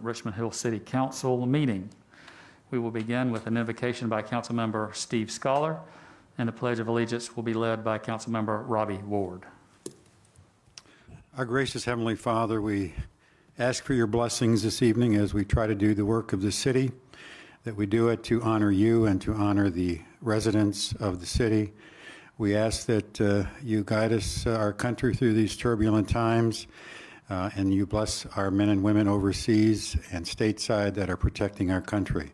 Richmond Hill City Council meeting. We will begin with an invocation by Councilmember Steve Scholar, and the Pledge of Allegiance will be led by Councilmember Robbie Ward. Our gracious Heavenly Father, we ask for your blessings this evening as we try to do the work of the city, that we do it to honor you and to honor the residents of the city. We ask that you guide us, our country, through these turbulent times, and you bless our men and women overseas and stateside that are protecting our country.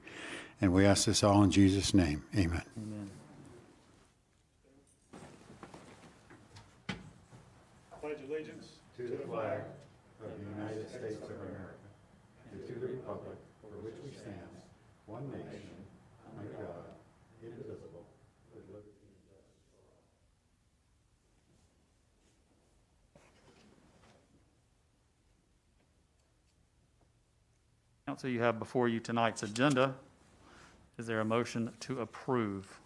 And we ask this all in Jesus' name. Amen. Amen. Pledge allegiance To the flag of the United States of America, and to the republic for which we stand, one nation, under God, indivisible, with liberty and justice for all. Council, you have before you tonight's agenda. Is there a motion to approve?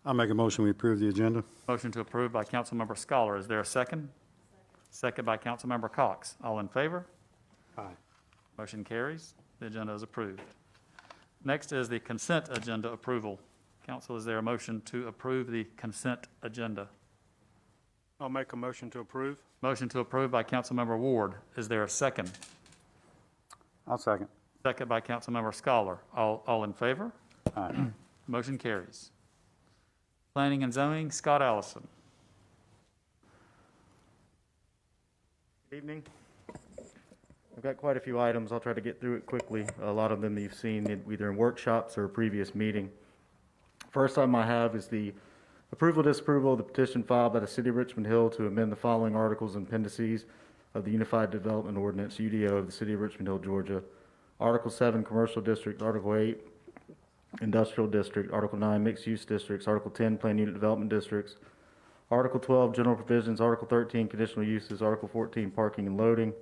I'll make a motion we approve the agenda. Motion to approve by Councilmember Scholar. Is there a second? Second by Councilmember Cox. All in favor? Aye. Motion carries. The agenda is approved. Next is the consent agenda approval. Council, is there a motion to approve the consent agenda? I'll make a motion to approve. Motion to approve by Councilmember Ward. Is there a second? I'll second. Second by Councilmember Scholar. All in favor? Aye. Motion carries. Planning and Zoning, Scott Allison. Good evening. I've got quite a few items. I'll try to get through it quickly. A lot of them you've seen either in workshops or a previous meeting. First item I have is the approval disapproval of the petition filed by the City of Richmond Hill to amend the following articles and appendices of the Unified Development Ordinance, UDO, of the City of Richmond Hill, Georgia. Article 7, Commercial District. Article 8, Industrial District. Article 9, Mixed Use Districts. Article 10, Plan Unit Development Districts. Article 12, General Provisions. Article 13, Conditional Uses. Article 14, Parking and Loading.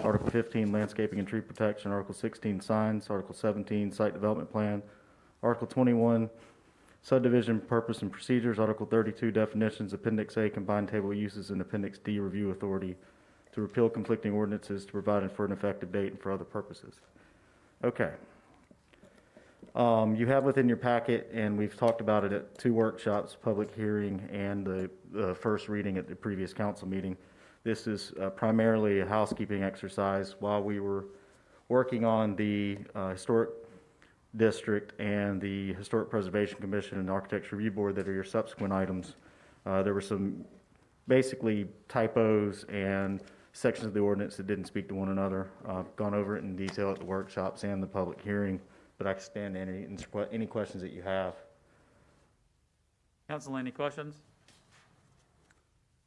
Article 15, Landscaping and Tree Protection. Article 16, Signs. Article 17, Site Development Plan. Article 21, Subdivision Purpose and Procedures. Article 32, Definitions. Appendix A, Combined Table Uses, and Appendix D, Review Authority to repeal conflicting ordinances, to provide for an effective date, and for other purposes. Okay. You have within your packet, and we've talked about it at two workshops, public hearing and the first reading at the previous council meeting. This is primarily a housekeeping exercise while we were working on the historic district and the Historic Preservation Commission and Architecture Review Board that are your subsequent items. There were some basically typos and sections of the ordinance that didn't speak to one another. I've gone over it in detail at the workshops and the public hearing, but I can stand any questions that you have. Council, any questions?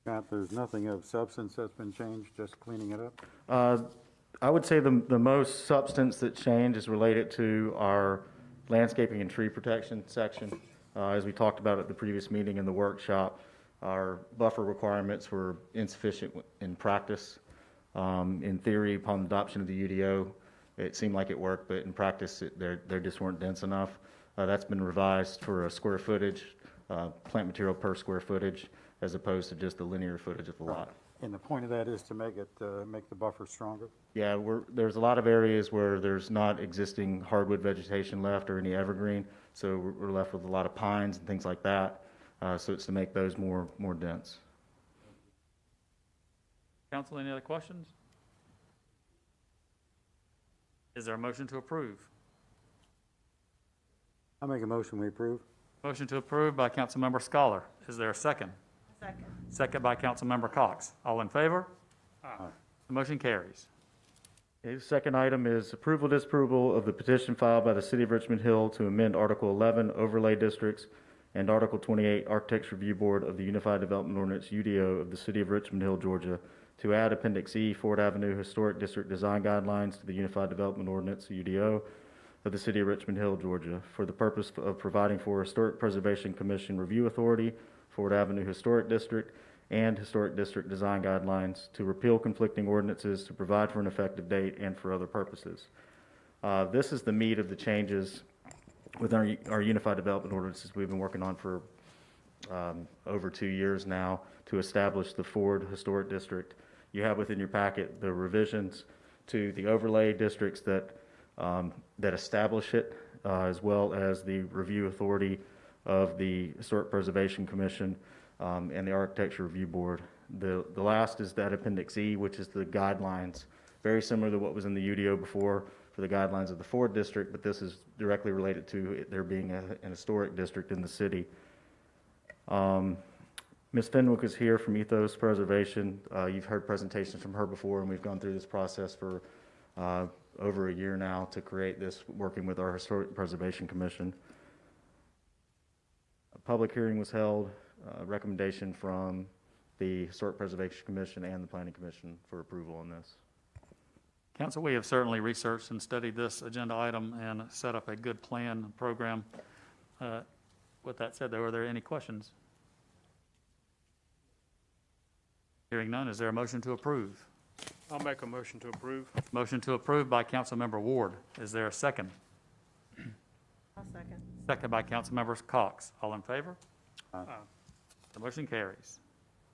Scott, there's nothing of substance that's been changed, just cleaning it up? I would say the most substance that changed is related to our landscaping and tree protection section. As we talked about at the previous meeting in the workshop, our buffer requirements were insufficient in practice. In theory, upon adoption of the UDO, it seemed like it worked, but in practice, they just weren't dense enough. That's been revised for a square footage, plant material per square footage, as opposed to just the linear footage of the lot. And the point of that is to make the buffer stronger? Yeah, there's a lot of areas where there's not existing hardwood vegetation left or any evergreen, so we're left with a lot of pines and things like that. So it's to make those more dense. Council, any other questions? Is there a motion to approve? I'll make a motion we approve. Motion to approve by Councilmember Scholar. Is there a second? Second. Second by Councilmember Cox. All in favor? Aye. The motion carries. Okay, the second item is approval, disapproval of the petition filed by the City of Richmond Hill to amend Article 11, Overlay Districts, and Article 28, Architecture Review Board of the Unified Development Ordinance, UDO, of the City of Richmond Hill, Georgia, to add Appendix E, Ford Avenue Historic District Design Guidelines to the Unified Development Ordinance, UDO, of the City of Richmond Hill, Georgia, for the purpose of providing for Historic Preservation Commission Review Authority, Ford Avenue Historic District, and Historic District Design Guidelines, to repeal conflicting ordinances, to provide for an effective date, and for other purposes. This is the meat of the changes with our Unified Development Ordinances we've been working on for over 2 years now to establish the Ford Historic District. You have within your packet the revisions to the overlay districts that, that establish it, as well as the review authority of the Historic Preservation Commission and the Architecture Review Board. The last is that Appendix E, which is the guidelines, very similar to what was in the UDO before for the guidelines of the Ford District, but this is directly related to it there being an historic district in the city. Ms. Fenwick is here from Ethos Preservation. You've heard presentations from her before, and we've gone through this process for over a year now to create this, working with our Historic Preservation Commission. A public hearing was held, recommendation from the Historic Preservation Commission and the Planning Commission for approval on this. Council, we have certainly researched and studied this agenda item and set up a good plan and program. With that said, though, are there any questions? Hearing none, is there a motion to approve? I'll make a motion to approve. Motion to approve by Councilmember Ward. Is there a second? I'll second. Second by Councilmember Cox. All in favor? Aye. The motion carries.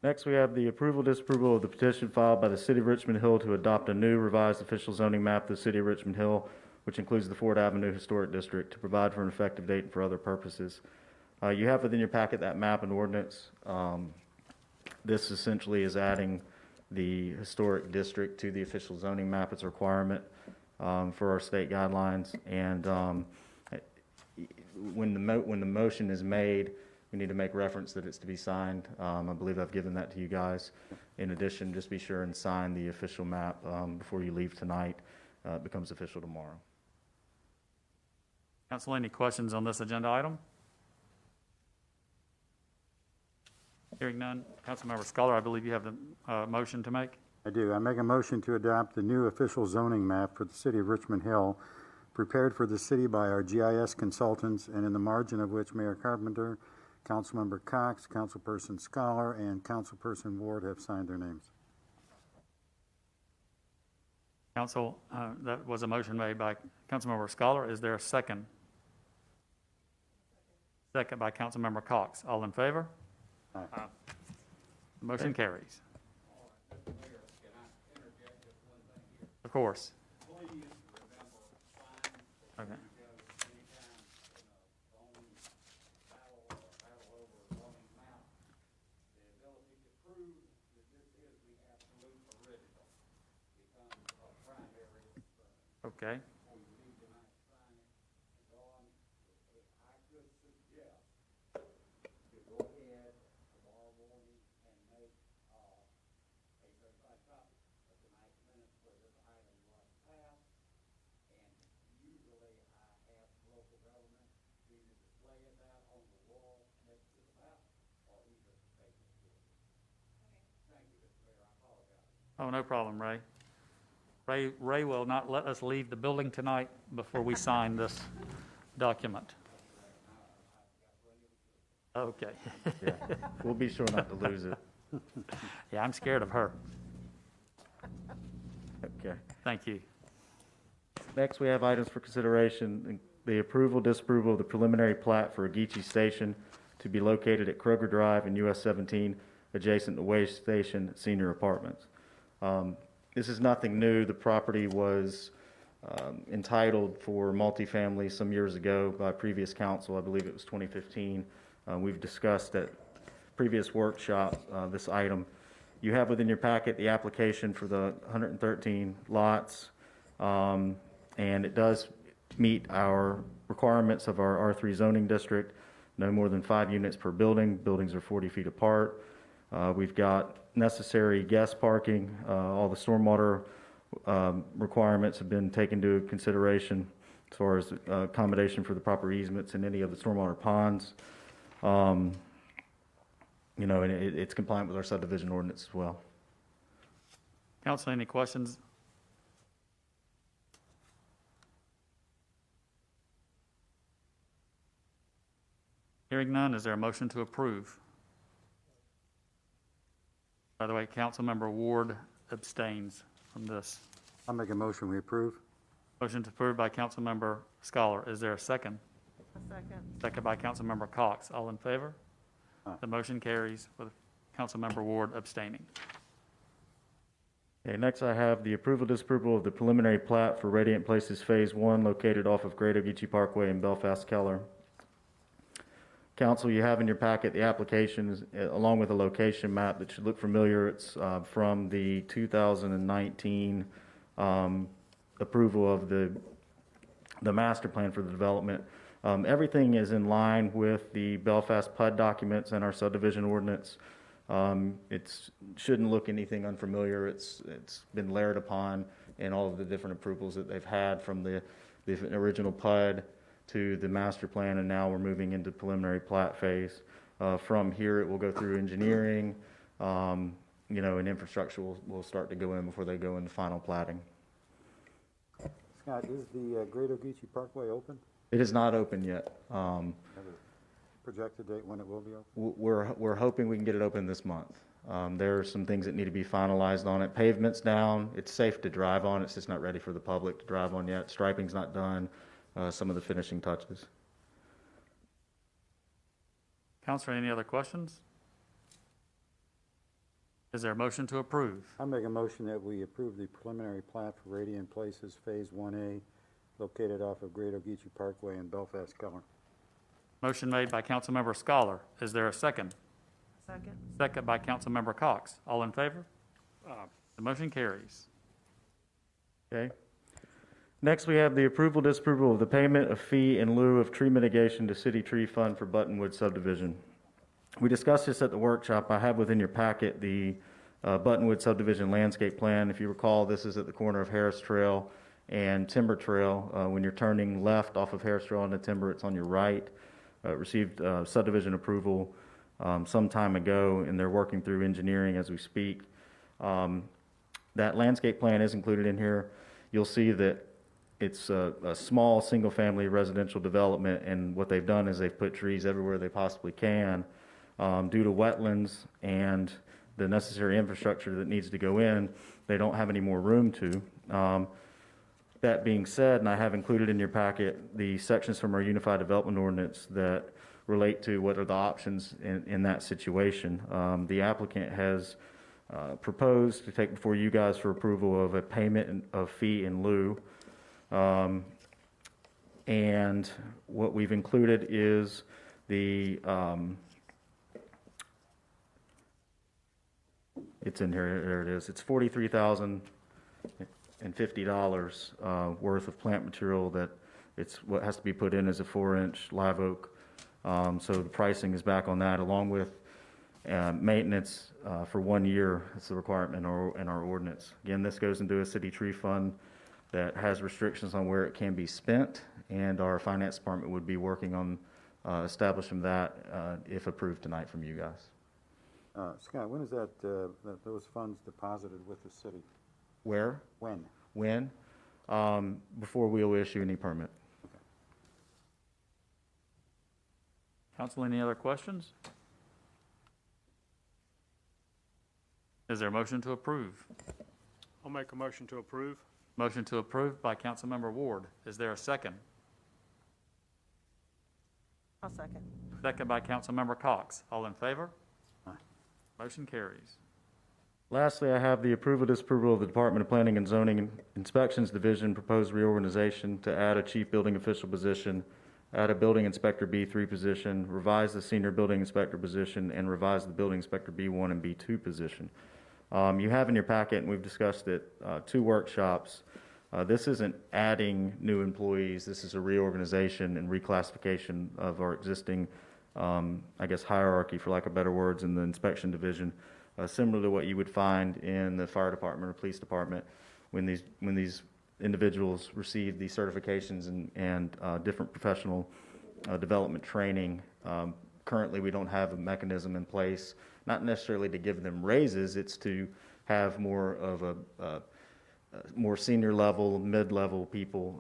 Next, we have the approval, disapproval of the petition filed by the City of Richmond Hill to adopt a new revised official zoning map of the City of Richmond Hill, which includes the Ford Avenue Historic District, to provide for an effective date and for other purposes. You have within your packet that map and ordinance. This essentially is adding the historic district to the official zoning map. It's a requirement for our state guidelines. And when the motion is made, we need to make reference that it's to be signed. I believe I've given that to you guys. In addition, just be sure and sign the official map before you leave tonight. It becomes official tomorrow. Council, any questions on this agenda item? Hearing none. Councilmember Scholar, I believe you have the motion to make. I do. I make a motion to adopt the new official zoning map for the City of Richmond Hill, prepared for the city by our GIS consultants, and in the margin of which Mayor Carpenter, Councilmember Cox, Councilperson Scholar, and Councilperson Ward have signed their names. Council, that was a motion made by Councilmember Scholar. Is there a second? Second by Councilmember Cox. All in favor? Aye. The motion carries. Of course. Okay. Okay. Oh, no problem, Ray. Ray will not let us leave the building tonight before we sign this document. Okay. Yeah, we'll be sure not to lose it. Yeah, I'm scared of her. Okay. Thank you. Next, we have items for consideration. The approval, disapproval of the preliminary plat for Ageechee Station to be located at Kroger Drive and US 17, adjacent to Way Station Senior Apartments. This is nothing new. The property was entitled for multifamily some years ago by previous council. I believe it was 2015. We've discussed at previous workshop this item. You have within your packet the application for the 113 lots, and it does meet our requirements of our R3 zoning district. No more than 5 units per building. Buildings are 40 feet apart. We've got necessary guest parking. All the stormwater requirements have been taken into consideration as far as accommodation for the proper easements and any of the stormwater ponds. You know, and it's compliant with our subdivision ordinance as well. Council, any questions? Hearing none, is there a motion to approve? By the way, Councilmember Ward abstains from this. I'll make a motion, we approve. Motion to approve by Councilmember Scholar. Is there a second? A second. Second by Councilmember Cox. All in favor? Aye. The motion carries with Councilmember Ward abstaining. Okay, next I have the approval, disapproval of the preliminary plat for Radiant Places Phase 1 located off of Great Ogeechee Parkway in Belfast, Keller. Council, you have in your packet the applications along with a location map that should look familiar. It's from the 2019 approval of the master plan for the development. Everything is in line with the Belfast PUD documents and our subdivision ordinance. It shouldn't look anything unfamiliar. It's been layered upon in all of the different approvals that they've had from the original PUD to the master plan, and now we're moving into preliminary plat phase. From here, it will go through engineering, and infrastructure will start to go in before they go into final platting. Scott, is the Great Ogeechee Parkway open? It is not open yet. Have a projected date when it will be open? We're hoping we can get it open this month. There are some things that need to be finalized on it. Pavement's down. It's safe to drive on. It's just not ready for the public to drive on yet. Striping's not done. Some of the finishing touches. Counselor, any other questions? Is there a motion to approve? I make a motion that we approve the preliminary plat for Radiant Places Phase 1A located off of Great Ogeechee Parkway in Belfast, Keller. Motion made by Councilmember Scholar. Is there a second? Second. Second by Councilmember Cox. All in favor? The motion carries. Okay. Next, we have the approval, disapproval of the payment of fee in lieu of tree mitigation to City Tree Fund for Buttonwood subdivision. We discussed this at the workshop. I have within your packet the Buttonwood subdivision landscape plan. If you recall, this is at the corner of Harris Trail and Timber Trail. When you're turning left off of Harris Trail into Timber, it's on your right. Received subdivision approval some time ago, and they're working through engineering as we speak. That landscape plan is included in here. You'll see that it's a small single-family residential development, and what they've done is they've put trees everywhere they possibly can. Due to wetlands and the necessary infrastructure that needs to go in, they don't have any more room to. That being said, and I have included in your packet the sections from our Unified Development Ordinance that relate to what are the options in that situation. The applicant has proposed to take before you guys for approval of a payment of fee in lieu. And what we've included is the, it's in here, there it is. It's $43,050 worth of plant material that it's what has to be put in as a 4-inch live oak. So the pricing is back on that, along with maintenance for 1 year. That's the requirement in our ordinance. Again, this goes into a city tree fund that has restrictions on where it can be spent, and our finance department would be working on establishing that if approved tonight from you guys. Scott, when is that those funds deposited with the city? Where? When? When? Before we'll issue any permit. Council, any other questions? Is there a motion to approve? I'll make a motion to approve. Motion to approve by Councilmember Ward. Is there a second? I'll second. Second by Councilmember Cox. All in favor? Motion carries. Lastly, I have the approval, disapproval of the Department of Planning and Zoning Inspections Division proposed reorganization to add a chief building official position, add a building inspector B3 position, revise the senior building inspector position, and revise the building inspector B1 and B2 position. You have in your packet, and we've discussed it, 2 workshops. This isn't adding new employees. This is a reorganization and reclassification of our existing, hierarchy, for lack of better words, in the inspection division, similar to what you would find in the fire department or police department when these individuals receive these certifications and different professional development training. Currently, we don't have a mechanism in place, not necessarily to give them raises. It's to have more of a more senior level, mid-level people.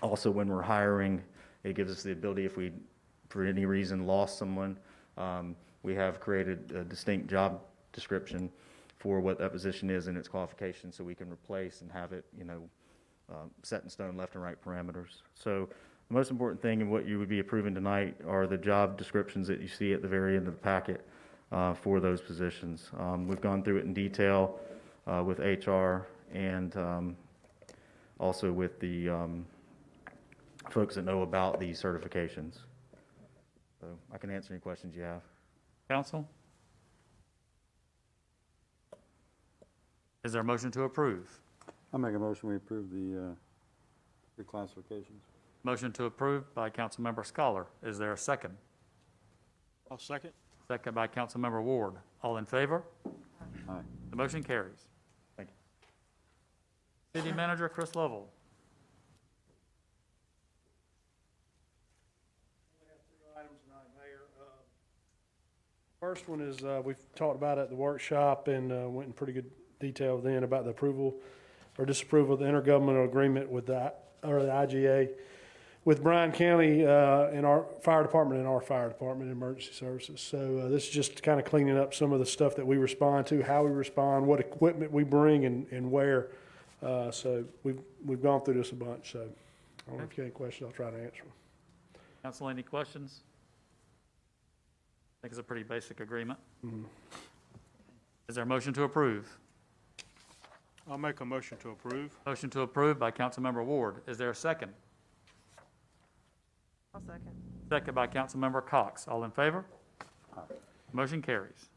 Also, when we're hiring, it gives us the ability, if we, for any reason, lost someone, we have created a distinct job description for what that position is and its qualifications, so we can replace and have it, set in stone, left and right parameters. So the most important thing and what you would be approving tonight are the job descriptions that you see at the very end of the packet for those positions. We've gone through it in detail. with HR and also with the folks that know about these certifications. So I can answer any questions you have. Council? Is there a motion to approve? I'll make a motion, we approve the reclassifications. Motion to approve by Councilmember Scholar. Is there a second? I'll second. Second by Councilmember Ward. All in favor? Aye. The motion carries. Thank you. City Manager Chris Lovell. Items tonight, Mayor. First one is, we've talked about it at the workshop and went in pretty good detail then about the approval or disapproval of the intergovernmental agreement with the IGA with Bryan County and our fire department and our fire department emergency services. So this is just kind of cleaning up some of the stuff that we respond to, how we respond, what equipment we bring and where. So we've gone through this a bunch. So I don't know if you have any questions, I'll try to answer them. Council, any questions? I think it's a pretty basic agreement. Is there a motion to approve? I'll make a motion to approve. Motion to approve by Councilmember Ward. Is there a second? I'll second. Second by Councilmember Cox. All in favor? Motion carries.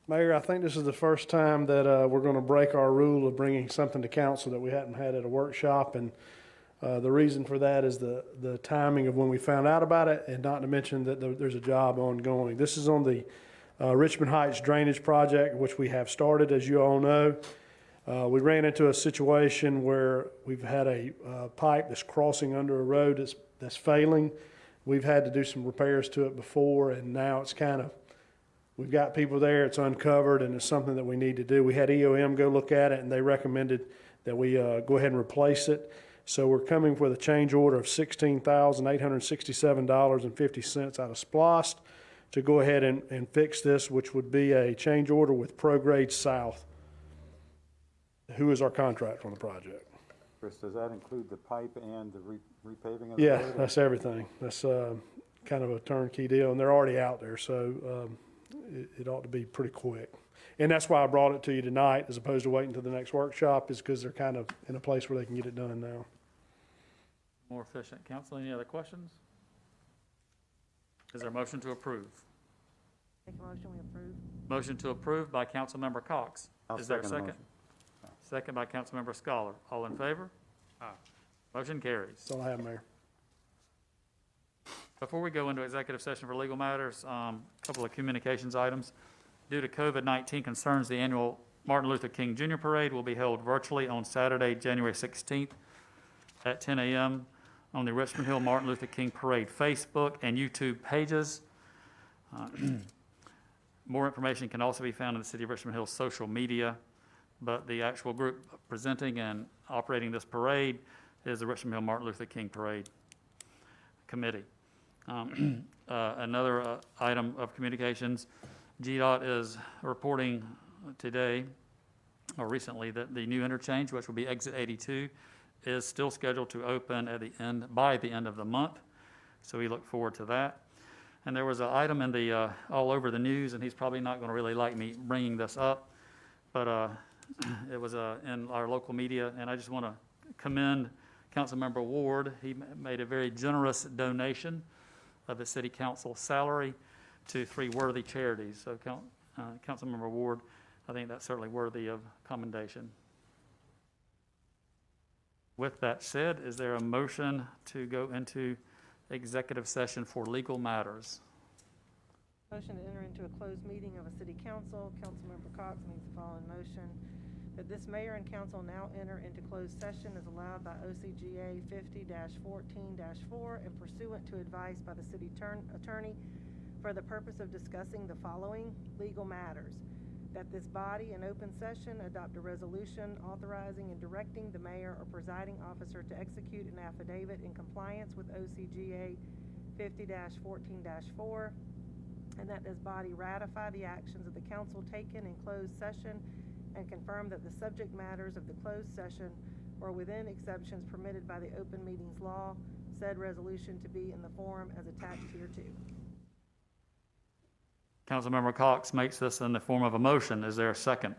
Mayor, I think this is the first time that we're going to break our rule of bringing something to council that we hadn't had at a workshop. And the reason for that is the timing of when we found out about it, and not to mention that there's a job ongoing. This is on the Richmond Heights drainage project, which we have started, as you all know. We ran into a situation where we've had a pipe that's crossing under a road that's failing. We've had to do some repairs to it before, and now it's kind of, we've got people there, it's uncovered, and it's something that we need to do. We had EOM go look at it, and they recommended that we go ahead and replace it. So we're coming with a change order of $16,867.50 out of SPLOST to go ahead and fix this, which would be a change order with ProGrade South, who is our contractor on the project. Chris, does that include the pipe and the repaving of the Yeah, road? that's everything. That's kind of a turnkey deal, and they're already out there, so it ought to be pretty quick. And that's why I brought it to you tonight, as opposed to waiting until the next workshop, is because they're kind of in a place where they can get it done now. More efficient. Council, any other questions? Is there a motion to approve? Make a motion, we approve. Motion to approve by Councilmember Cox. I'll Is there a second the second? motion. Second by Councilmember Scholar. All in favor? Aye. Motion carries. That's all I have, Mayor. Before we go into executive session for legal matters, a couple of communications items. Due to COVID-19 concerns, the annual Martin Luther King Jr. Parade will be held virtually on Saturday, January 16th at 10 a.m. on the Richmond Hill Martin Luther King Parade Facebook and YouTube pages. More information can also be found in the City of Richmond Hill's social media, but the actual group presenting and operating this parade is the Richmond Hill Martin Luther King Parade Committee. Another item of communications, GDOT is reporting today, or recently, that the new interchange, which will be exit 82, is still scheduled to open by the end of the month. So we look forward to that. And there was an item in the all over the news, and he's probably not going to really like me bringing this up, but it was in our local media, and I just want to commend Councilmember Ward. He made a very generous donation of his city council salary to 3 worthy charities. So Councilmember Ward, I think that's certainly worthy of commendation. With that said, is there a motion to go into executive session for legal matters? Motion to enter into a closed meeting of a city council. Councilmember Cox makes the following motion: that this mayor and council now enter into closed session as allowed by OCGA 50-14-4 and pursuant to advice by the city attorney for the purpose of discussing the following legal matters: that this body in open session adopt a resolution authorizing and directing the mayor or presiding officer to execute an affidavit in compliance with OCGA 50-14-4, and that this body ratify the actions of the council taken in closed session and confirm that the subject matters of the closed session are within exceptions permitted by the open meetings law, said resolution to be in the form as attached hereto. Councilmember Cox makes this in the form of a motion. Is there a second?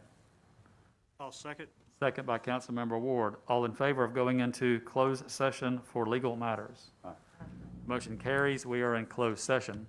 I'll second. Second by Councilmember Ward. All in favor of going into closed session for legal matters? Motion carries. We are in closed session.